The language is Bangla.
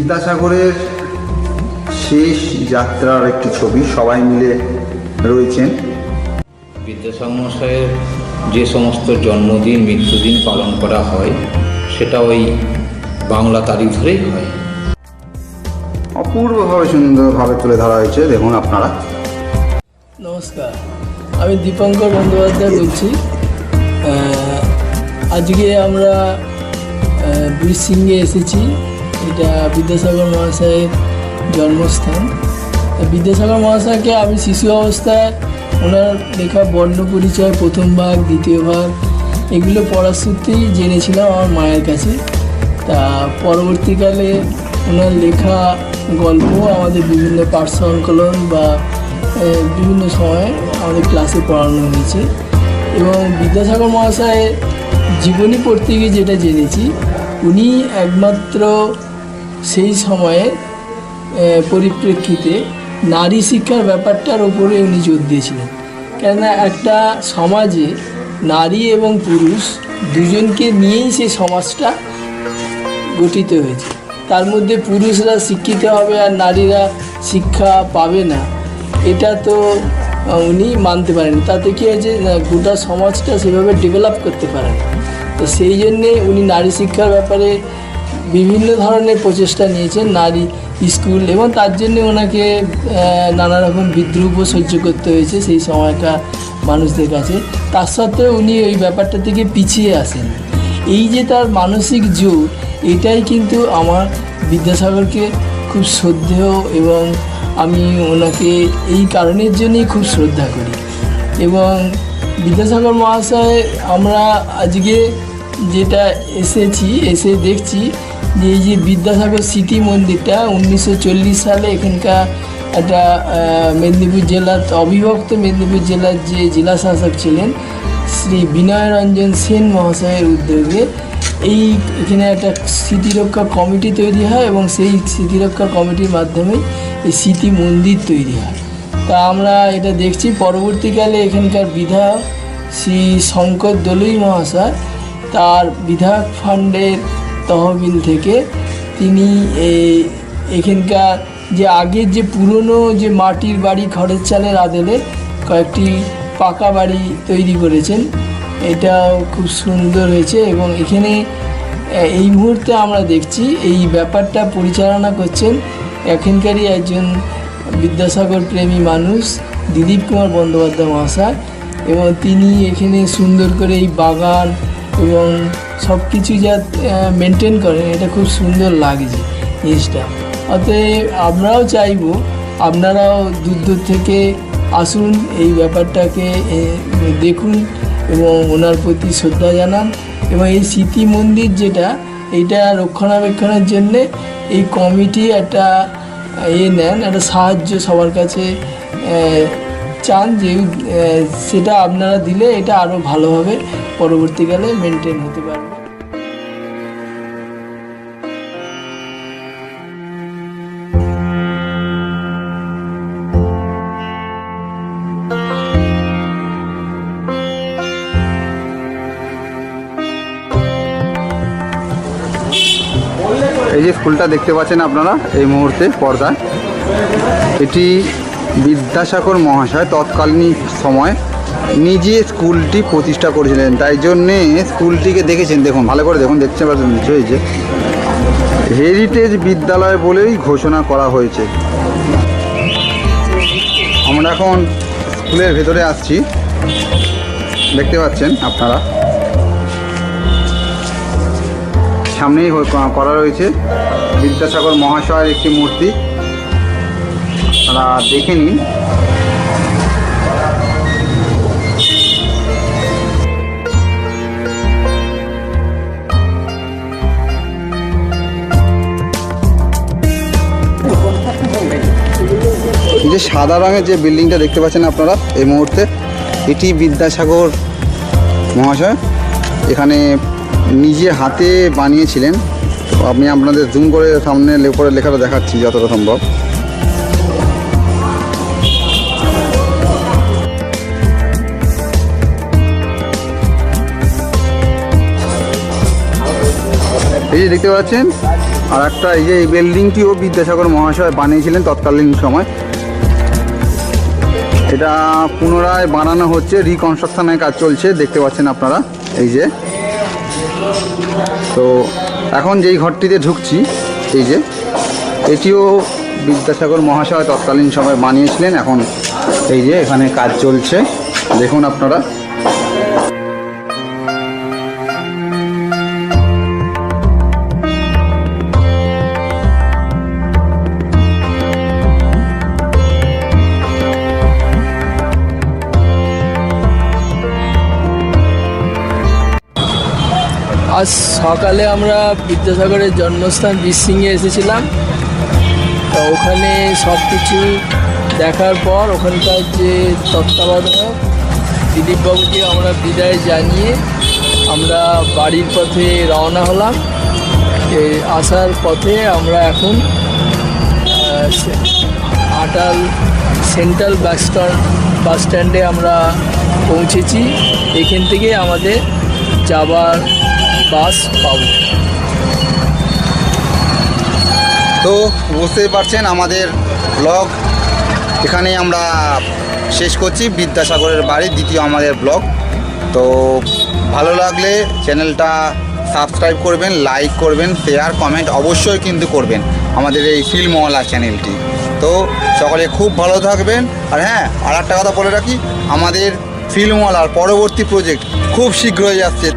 বিদ্যাসাগরের শেষ যাত্রার একটি ছবি, সবাই মিলে রয়েছেন। বিদ্যাসাগর মহাশয়ের যে সমস্ত জন্মদিন মৃত্যুদিন পালন করা হয় সেটা ওই বাংলা তারিখ ধরেই হয়। অপূর্বভাবে সুন্দরভাবে তুলে ধরা হয়েছে, দেখুন আপনারা। নমস্কার, আমি দীপঙ্কর বন্দ্যোপাধ্যায় বলছি। আজকে আমরা বীরসিংহে এসেছি। এটা বিদ্যাসাগর মহাশয়ের জন্মস্থান। বিদ্যাসাগর মহাশয়কে আমি শিশু অবস্থায় ওনার লেখা বর্ণ পরিচয় প্রথম ভাগ, দ্বিতীয় ভাগ এগুলো পড়ার সূত্রেই জেনেছিলাম আমার মায়ের কাছে। তা পরবর্তীকালে ওনার লেখা গল্প আমাদের বিভিন্ন পাঠ সংকলন বা বিভিন্ন সময়ে আমাদের ক্লাসে পড়ানো হয়েছে। এবং বিদ্যাসাগর মহাশয়ের জীবনী পড়তে গিয়ে যেটা জেনেছি, উনি একমাত্র সেই সময়ে পরিপ্রেক্ষিতে নারী শিক্ষার ব্যাপারটার ওপরে উনি জোর দিয়েছিলেন। কেননা একটা সমাজে নারী এবং পুরুষ দুজনকে নিয়েই সেই সমাজটা গঠিত হয়েছে। তার মধ্যে পুরুষরা শিক্ষিত হবে আর নারীরা শিক্ষা পাবে না, এটা তো উনি মানতে পারেন। তাতে কী হয়েছে, গোটা সমাজটা সেভাবে ডেভেলপ করতে পারেন। তো সেই জন্যে উনি নারী শিক্ষার ব্যাপারে বিভিন্ন ধরনের প্রচেষ্টা নিয়েছেন, নারী স্কুল, এবং তার জন্যে ওনাকে নানা রকম বিদ্রুপ সহ্য করতে হয়েছে সেই সময়টা মানুষদের কাছে। তার সত্ত্বেও উনি ওই ব্যাপারটা থেকে পিছিয়ে আসেন। এই যে তার মানসিক জোর, এটাই কিন্তু আমার বিদ্যাসাগরকে খুব শ্রদ্ধেয়, এবং আমি ওনাকে এই কারণের জন্যই খুব শ্রদ্ধা করি। এবং বিদ্যাসাগর মহাশয় আমরা আজকে যেটা এসে দেখছি যে এই যে বিদ্যাসাগর স্মৃতি মন্দিরটা 1940 সালে এখানকার একটা মেদিনীপুর জেলার অবিভক্ত মেদিনীপুর জেলার যে জেলা শাসক ছিলেন শ্রী বিনয় রঞ্জন সেন মহাশয়ের উদ্যোগে এখানে একটা স্মৃতিরক্ষা কমিটি তৈরি হয়, এবং সেই স্মৃতিরক্ষা কমিটির মাধ্যমে এই স্মৃতি মন্দির তৈরি হয়। তা আমরা এটা দেখছি। পরবর্তীকালে এখানকার বিধায়ক শ্রী শঙ্কর দলুই মহাশয় তার বিধায়ক ফান্ডের তহবিল থেকে তিনি এখানকার যে আগের যে পুরনো যে মাটির বাড়ি খড়ের চালের আদলে কয়েকটি পাকা বাড়ি তৈরি করেছেন। এটাও খুব সুন্দর হয়েছে। এবং এখানে এই মুহূর্তে আমরা দেখছি এই ব্যাপারটা পরিচালনা করছেন এখানকারই একজন বিদ্যাসাগর প্রেমী মানুষ, দিলীপ কুমার বন্দ্যোপাধ্যায় মহাশয়। এবং তিনি এখানে সুন্দর করে এই বাগান এবং সব কিছু যা মেনটেন করেন, এটা খুব সুন্দর লাগছে জিনিসটা। অতএব আমরাও চাইব আপনারাও দূর দূর থেকে আসুন, এই ব্যাপারটাকে দেখুন এবং ওনার প্রতি শ্রদ্ধা জানান। এবং এই স্মৃতি মন্দির যেটা, এইটা রক্ষণাবেক্ষণের জন্যে এই কমিটি একটা নেন, একটা সাহায্য সবার কাছে চান, যে সেটা আপনারা দিলে এটা আরও ভালোভাবে পরবর্তীকালে মেনটেন হতে পারবে। এই যে স্কুলটা দেখতে পাচ্ছেন আপনারা এই মুহূর্তে পর্দায়, এটি বিদ্যাসাগর মহাশয় তৎকালীন সময় নিজে স্কুলটি প্রতিষ্ঠা করেছিলেন। তাই জন্যে স্কুলটিকে দেখেছেন, দেখুন ভালো করে দেখুন, দেখতে পাচ্ছেন হয়েছে হেরিটেজ বিদ্যালয় বলেই ঘোষণা করা হয়েছে। আমরা এখন স্কুলের ভেতরে আসছি, দেখতে পাচ্ছেন আপনারা সামনেই করা রয়েছে বিদ্যাসাগর মহাশয়ের একটি মূর্তি, আপনারা দেখে নিন। এই যে সাদা রঙের যে বিল্ডিংটা দেখতে পাচ্ছেন আপনারা এই মুহূর্তে, এটি বিদ্যাসাগর মহাশয় এখানে নিজে হাতে বানিয়েছিলেন। আমি আপনাদের জুম করে সামনে উপরে লেখাটা দেখাচ্ছি যতটা সম্ভব। এই যে দেখতে পাচ্ছেন আর একটা এই যে এই বিল্ডিংটিও বিদ্যাসাগর মহাশয় বানিয়েছিলেন তৎকালীন সময়। এটা পুনরায় বানানো হচ্ছে, রিকনস্ট্রাকশনের কাজ চলছে, দেখতে পাচ্ছেন আপনারা। এই যে তো এখন যেই ঘরটিতে ঢুকছি, এই যে এটিও বিদ্যাসাগর মহাশয় তৎকালীন সময় বানিয়েছিলেন। এখন এই যে এখানে কাজ চলছে, দেখুন আপনারা। আজ সকালে আমরা বিদ্যাসাগরের জন্মস্থান বীরসিংহে এসেছিলাম। তো ওখানে সব কিছু দেখার পর ওখানকার যে তত্ত্বাবধায়ক দিলীপবাবুকে আমরা বিদায় জানিয়ে আমরা বাড়ির পথে রওনা হলাম। আসার পথে আমরা এখন আটাল সেন্ট্রাল বাস স্ট্যান্ডে আমরা পৌঁছেছি। এখান থেকে আমাদের যাবার বাস পাবো। তো বুঝতেই পারছেন আমাদের ব্লগ এখানে আমরা শেষ করছি। বিদ্যাসাগরের বাড়ি দ্বিতীয় আমাদের ব্লগ। তো ভালো লাগলে চ্যানেলটা সাবস্ক্রাইব করবেন, লাইক করবেন, শেয়ার কমেন্ট অবশ্যই কিন্তু করবেন আমাদের এই ফিল্মওয়ালা চ্যানেলটি। তো সকলে খুব ভালো থাকবেন। আর হ্যাঁ, আর একটা কথা বলে রাখি, আমাদের ফিল্মওয়ালার পরবর্তী প্রজেক্ট খুব শীঘ্রই আসছে।